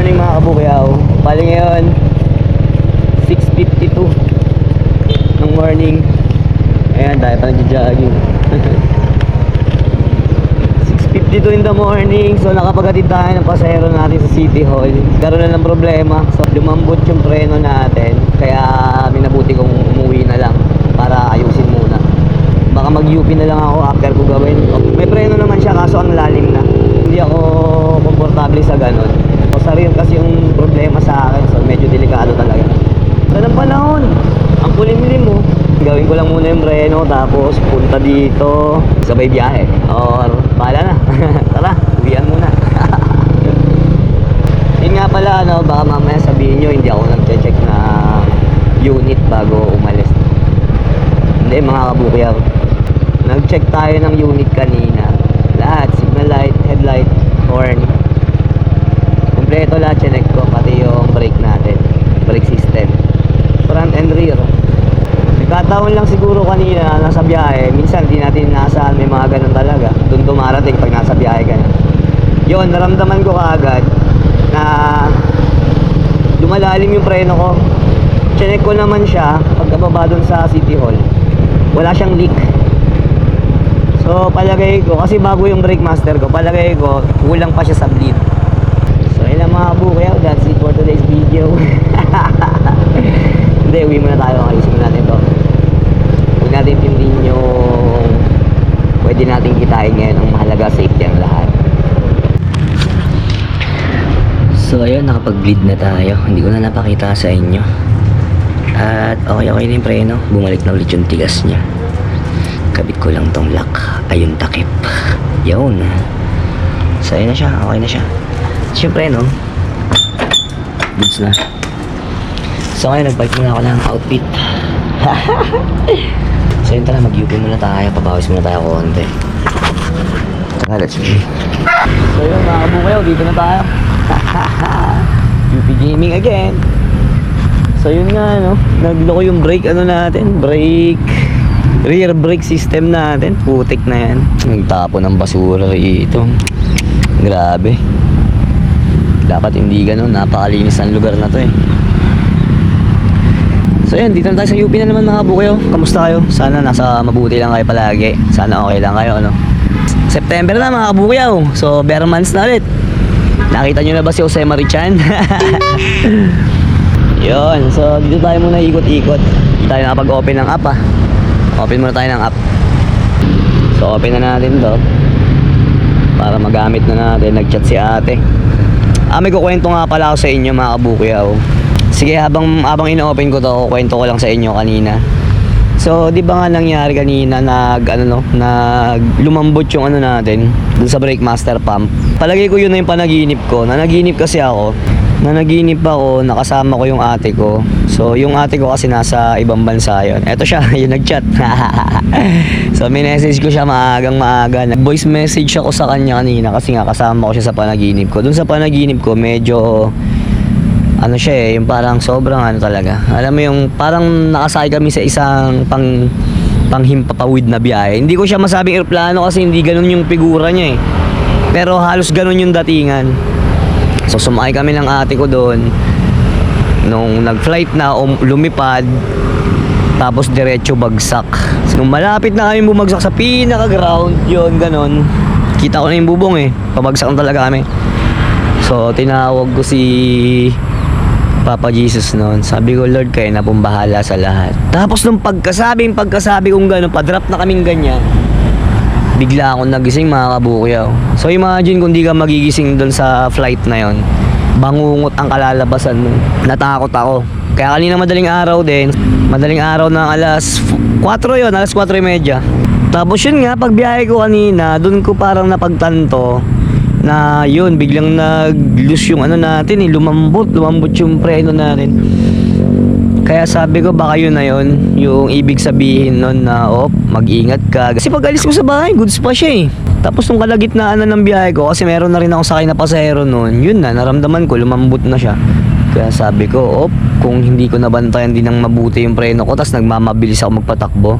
morning mga kabukyaw. Bali ngayon 6:52 ng morning. Ayan, tayo pa nagja-jogging. 6:52 in the morning. So nakapaghatid tayo ng pasahero natin sa City Hall. Karoon na ng problema. So lumambot yung preno natin. Kaya minabuti kong umuwi na lang para ayusin muna. Baka mag-UP na lang ako after ko gawin. May preno naman siya kaso ang lalim na. Hindi ako komportable sa ganon. O sarili kasi yung problema sa akin. So medyo delikado talaga. Ganang panahon. Ang kulimlim mo. Gawin ko lang muna yung preno. Tapos punta dito. Sabay biyahe. Or pala na. Tara, uwian muna. Yun nga pala, ano, baka mamaya sabihin nyo hindi ako nag-check na unit bago umalis. Hindi mga kabukyaw. Nag-check tayo ng unit kanina. Lahat, signal light, headlight, horn. Kompleto lahat, chinek ko. Pati yung brake natin, brake system, front and rear. Nagkataon lang siguro kanina nasa biyahe. Minsan di natin inaasahan, may mga ganun talaga. Doon dumarating pag nasa biyahe ka na. Yun, naramdaman ko kaagad na lumalalim yung preno ko. Chinek ko naman siya pagkababa doon sa City Hall. Wala siyang leak. So palagay ko, kasi bago yung brake master ko, palagay ko kulang pa siya sa bleed. So yun lang mga kabukyaw, that's it for today's video. Hindi, uwi muna tayo. Ayusin natin to. Huwag natin tindihin yung pwede natin kitain ngayon. Ang mahalaga, safety ang lahat. So ayun, nakapag-bleed na tayo. Hindi ko na napakita sa inyo. At okay na yung preno. Bumalik na ulit yung tigas niya. Kabit ko lang tong lock. Ayun, takip. Yun. So ayun na siya, okay na siya. Siyempre no, goods na. So ngayon, nagpalit muna ako ng outfit. So yun, tala, mag-UP muna tayo. Pabawis muna tayo konti. Tara, let's go. So yun mga kabukyaw, dito na tayo. UP Gaming again. So yun nga, no, nagloko yung brake, ano natin, rear brake system natin. Putik na yan. Nagtapo ng basura ito. Grabe. Dapat hindi ganun. Napakalinis ang lugar na to eh. So yun, dito na tayo sa UP na naman mga kabukyaw. Kamusta kayo? Sana nasa mabuti lang kayo palagi. Sana okay lang kayo, ano. September na mga kabukyaw. So bare months na ulit. Nakita nyo na ba si Jose Marichan? Yun, so dito tayo muna ikot-ikot. Hindi tayo nakapag-open ng app ah. Open muna tayo ng app. So open na natin to para magamit na natin. Nag-chat si ate. May kukwento nga pala ako sa inyo mga kabukyaw. Sige, habang ino-open ko to, kwento ko lang sa inyo kanina. So, di ba nga nangyari kanina lumambot yung ano natin dun sa brake master pump. Palagay ko yun na yung panaginip ko. Nanaginip ako, nakasama ko yung ate ko. So, yung ate ko kasi nasa ibang bansa yun. Eto siya, yung nag-chat. So, minessage ko siya maagang maaga. Voice message ako sa kanya kanina kasi nga kasama ko siya sa panaginip ko. Dun sa panaginip ko, medyo ano siya eh, yung parang sobrang ano talaga. Alam mo yung parang nakasakay kami sa isang panghimpapawid na biyahe. Hindi ko siya masabing eroplano kasi hindi ganun yung figura niya eh. Pero halos ganun yung datingan. So sumakay kami ng ate ko doon. Nung nag-flight na, lumipad. Tapos diretso bagsak. So, nung malapit na kami bumagsak sa pinaka-ground, yun, ganun. Kita ko na yung bubong eh. Pabagsak na talaga kami. So tinawag ko si Papa Jesus noon. Sabi ko, Lord, kayo na pong bahala sa lahat. Tapos nung pagkasabi kong gano'n, pa-drop na kaming ganyan, bigla akong nagising mga kabukyaw. So imagine kung di ka magigising doon sa flight na yon, bangungot ang kalalabasan mo. Natakot ako. Kaya kanina madaling araw ng alas 4 yon, alas 4:30. Tapos yun nga, pagbiyahe ko kanina, doon ko parang napagtanto na yun, biglang nag-loose yung ano natin eh, lumambot yung preno natin. Kaya sabi ko baka yun na yun, yung ibig sabihin nun na mag-ingat ka. Kasi pag alis ko sa bahay, goods pa siya eh. Tapos nung kalagitnaan na ng biyahe ko, kasi meron na rin ako sakay na pasahero nun, yun na, naramdaman ko, lumambot na siya. Kaya sabi ko, kung hindi ko nabantayan din ng mabuti yung preno ko, tas nagmamabilis ako magpatakbo,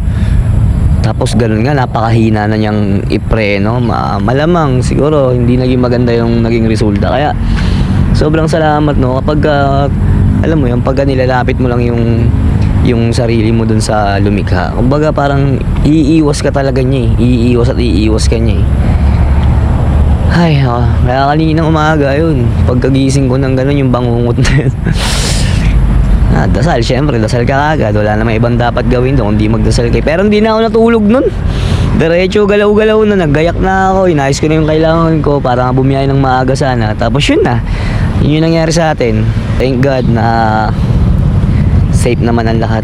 tapos ganun nga, napakahina na niyang ipreno, malamang siguro hindi naging maganda yung naging resulta. Kaya sobrang salamat, no, kapag alam mo yung pagka nilalapit mo lang yung sarili mo dun sa lumikha. Kumbaga parang iiwas ka talaga niya eh. Iiwas at iiwas ka niya eh. Ay, kaya kaninang umaga yun, pagkagising ko ng gano'n, yung bangungot na yun. Dasal, syempre, dasal ka agad. Wala namang ibang dapat gawin doon, hindi magdasal kayo. Pero hindi na ako natulog nun. Diretso, galaw-galaw na, naggayak na ako. Inayos ko na yung kailangan ko para bumiyay ng maaga sana. Tapos yun na. Yun yung nangyari sa atin. Thank God na safe naman ang lahat.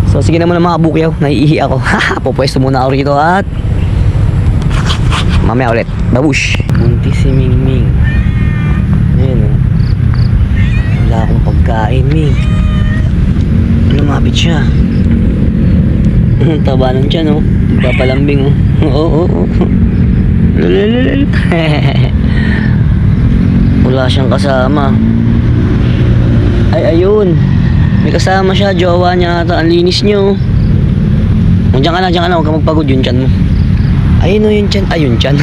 So sige naman mga bukyaw, naiihi ako. Pupwesto muna ako rito at mamaya ulit. Babush. Munti si Mingming. Ayan o. Wala akong pagkain, Ming. Lumapit siya. Taba ng tiyan o. Papalambing o. Oo. Lululul. Wala siyang kasama. Ay, ayun. May kasama siya, jowa niya ata. Ang linis niyo. Diyan ka na. Huwag ka magpagod yung tiyan mo. Ayun o, yung tiyan. Ayun, tiyan.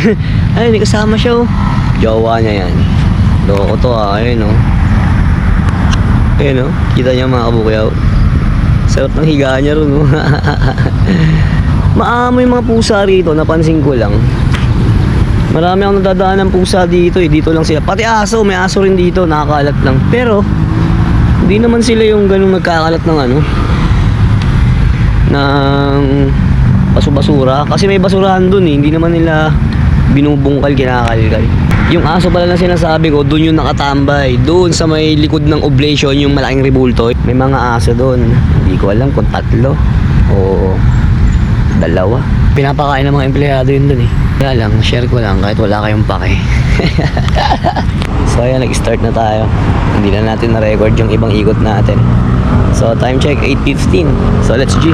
Ayun, may kasama siya o. Jowa niya yan. Loko to ayun o. Ayun o. Kita niya mga kabukyaw. Sarap ng higa niya ron o. Maamoy mga pusa rito. Napansin ko lang. Marami akong nadadaan ng pusa dito eh. Dito lang sila. Pati aso. May aso rin dito. Nakakalat lang. Pero hindi naman sila yung ganung nagkakalat ng ng basura. Kasi may basurahan dun eh. Hindi naman nila binubungkal, kinakalkal. Yung aso pala na sinasabi ko, dun yung nakatambay. Dun sa may likod ng oblation, yung malaking rebulto. May mga aso dun. Hindi ko alam kung 3 o 2. Pinapakain ng mga empleyado yun dun eh. Kaya lang, share ko lang kahit wala kayong pake. So ayan, nag-start na tayo. Hindi na natin na-record yung ibang ikot natin. So time check, 8:15. So let's G.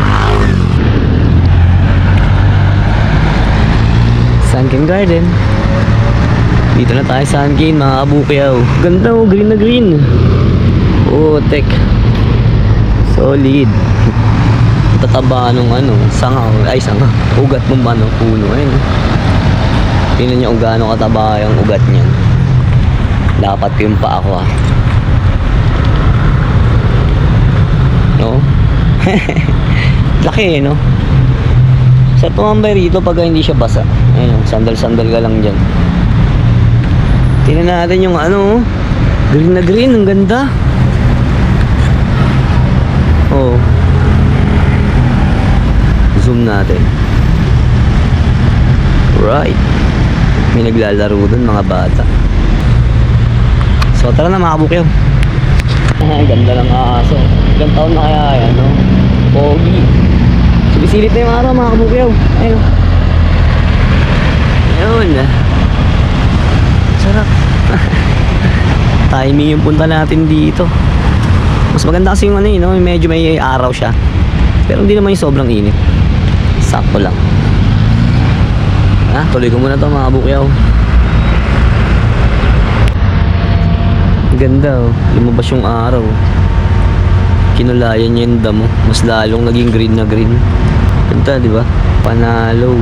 Sunken Garden. Dito na tayo sa Sunken, mga kabukyaw. Ganda oh, green na green. Oh, tek. Solid. Tataba nung sanga. Ugat ng puno. Ayun. Tingnan nyo kung gaano kataba yung ugat niyan. Dapat yung pa ako no? Laki no? Sa tumambay rito pag hindi siya basa. Ayun, sandal ka lang dyan. Tingnan natin yung green na green, ang ganda. Oh, zoom natin. Right. May naglalaro dun mga bata. So tara na mga kabukyaw. Ganda ng aso. Ilang taon na kaya yan, no? Pogi. Sumisilip na yung araw mga kabukyaw. Ayun. Ayun. Sarap. Timing yung punta natin dito. Mas maganda kasi yung no? Medyo may araw siya. Pero hindi naman yung sobrang init. Sakto lang. Tuloy ko muna to mga kabukyaw. Ganda oh, lumabas yung araw. Kinulayan niya yung damo. Mas lalong naging green na green. Ganda, di ba? Panalo.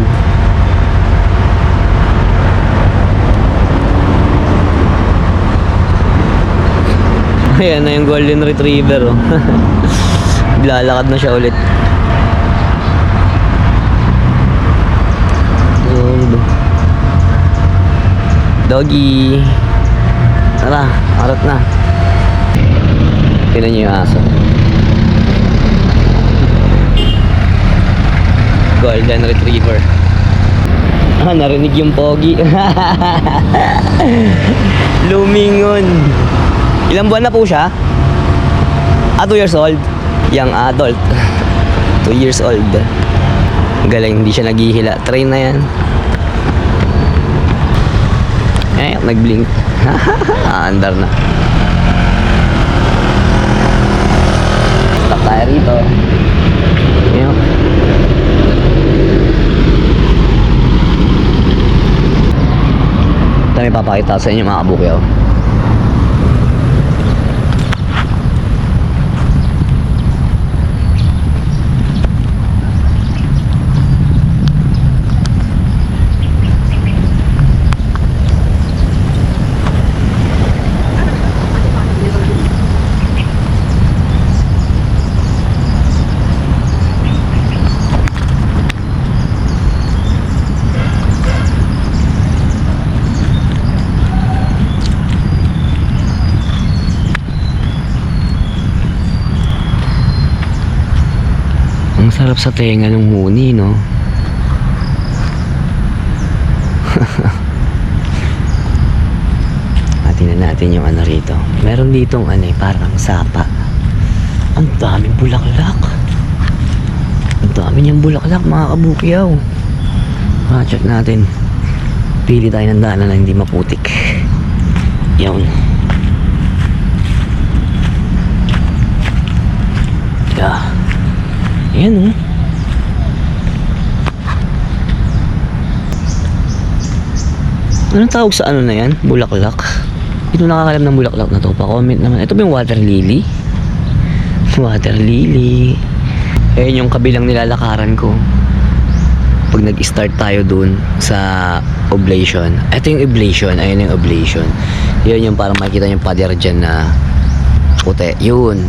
Ayan na yung golden retriever oh. Lalakad na siya ulit. Doggy. Tara, arat na. Tingnan niyo yung aso. Golden retriever. Narinig yung pogi. Lumingon. Ilang buwan na po siya? 2 years old. Young adult. 2 years old. Galing, hindi siya naghihila. Train na yan. Nag-blink. Andar na. Stop tayo rito. Ayun. Ito may papakita sa inyo mga kabukyaw. Sarap sa tenga ng huni, no? Tingnan natin yung ano rito. Meron ditong ano eh, parang sapa. Ang daming bulaklak. Ang dami niyang bulaklak, mga kabukyaw. Check natin. Pili tayo ng daanan na hindi maputik. Yan. Yeah. Ayan oh. Anong tawag sa ano na yan? Bulaklak. Ito nakakalam ng bulaklak na to. Pa-comment naman. Ito ba yung water lily? Water lily. Ayan yung kabilang nilalakaran ko. Pag nag-start tayo dun sa oblation. Ito yung oblation. Ayan yung oblation. Yun yung parang makikita yung pader dyan na puti. Yun.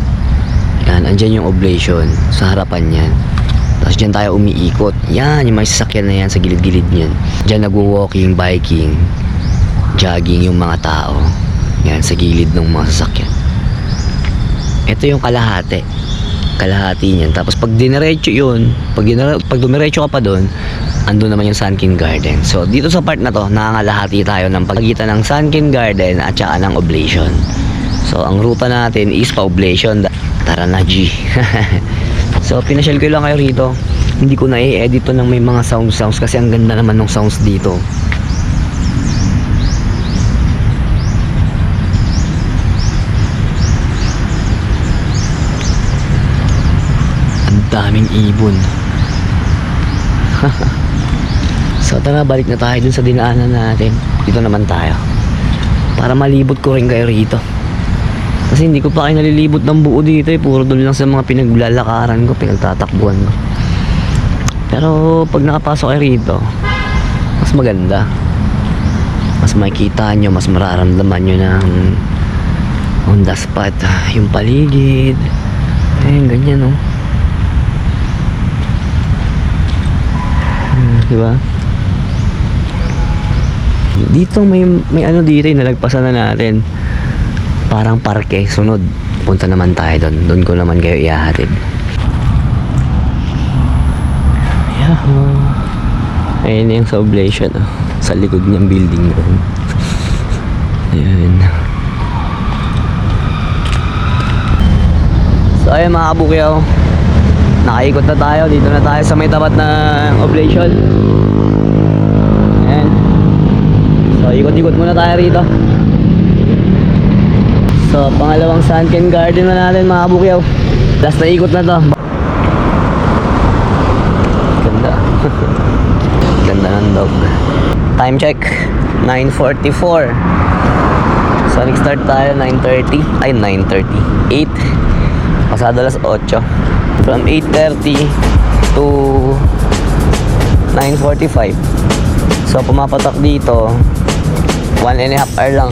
Yan. Andyan yung oblation. Sa harapan yan. Tapos dyan tayo umiikot. Yan. Yung may sasakyan na yan sa gilid-gilid yan. Dyan nagwo-walking, biking, jogging yung mga tao. Yan, sa gilid ng mga sasakyan. Ito yung kalahati. Kalahati niyan. Tapos pag diniretso yun, pag dumiretso ka pa doon, andun naman yung Sunken Garden. So, dito sa part na to, nangangalahati tayo ng pagitan ng Sunken Garden at saka ng Oblation. So, ang ruta natin is pa-Oblation. Tara na, G. So, pinasyal ko lang kayo rito. Hindi ko na i-edit to ng may mga sounds kasi ang ganda naman ng sounds dito. Daming ibon. So tara, balik na tayo dun sa dinaanan natin. Dito naman tayo para malibot ko rin kayo rito, kasi hindi ko pa kayo nalilibot ng buo dito eh. Puro dun lang sa mga pinaglalakaran ko, pinagtatakbuhan ko. Pero pag nakapasok kayo rito, mas maganda. Mas makikita nyo, mas mararamdaman nyo ng on the spot yung paligid. Ayun, ganyan oh. Diba? Dito may ano dito yung nalagpasan na natin. Parang parke. Sunod, punta naman tayo doon. Doon ko naman kayo ihahatid. Yahoo! Ayun yung sa Oblation oh. Sa likod niyang building doon. Ayun. So ayun mga kabukyaw, nakaikot na tayo. Dito na tayo sa may tapat ng Oblation. Ayan. So ikot-ikot muna tayo rito. So pangalawang Sunken Garden na natin mga kabukyaw. Last na ikot na to. Ganda. Ganda ng dog. Time check 9:44. So nag-start tayo 9:30. Ay 9:30 8. Pasado alas 8. From 8:30 to 9:45. So pumapatak dito 1.5 hour lang.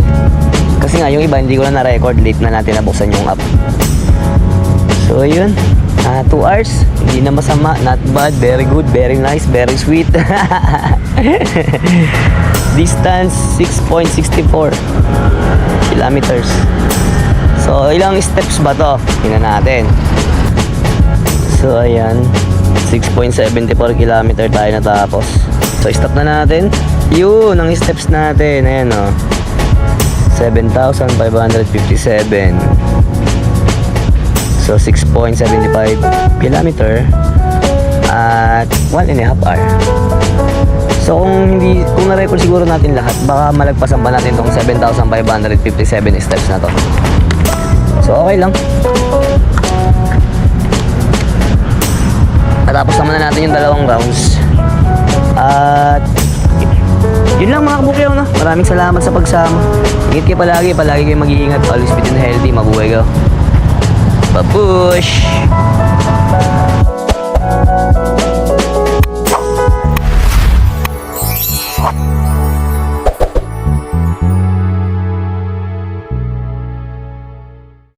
Kasi nga yung iba hindi ko na na-record, late na natin nabuksan yung app. So yun, 2 hours, hindi na masama, not bad, very good, very nice, very sweet. Distance 6.64 kilometers. So ilang steps ba to? Tingnan natin. So ayan, 6.74 kilometer tayo natapos. So stop na natin. Yun ang steps natin. Ayan o, 7,557. So 6.75 kilometer at 1.5 hour. So kung na-record siguro natin lahat, baka malagpasan pa natin tong 7,557 steps na to. So okay lang. Natapos naman na natin yung 2 rounds. At yun lang mga kabukyaw, no? Maraming salamat sa pagsama. Ingat kayo palagi kayo mag-iingat. Always fit and healthy, mabuhay ka. Babush!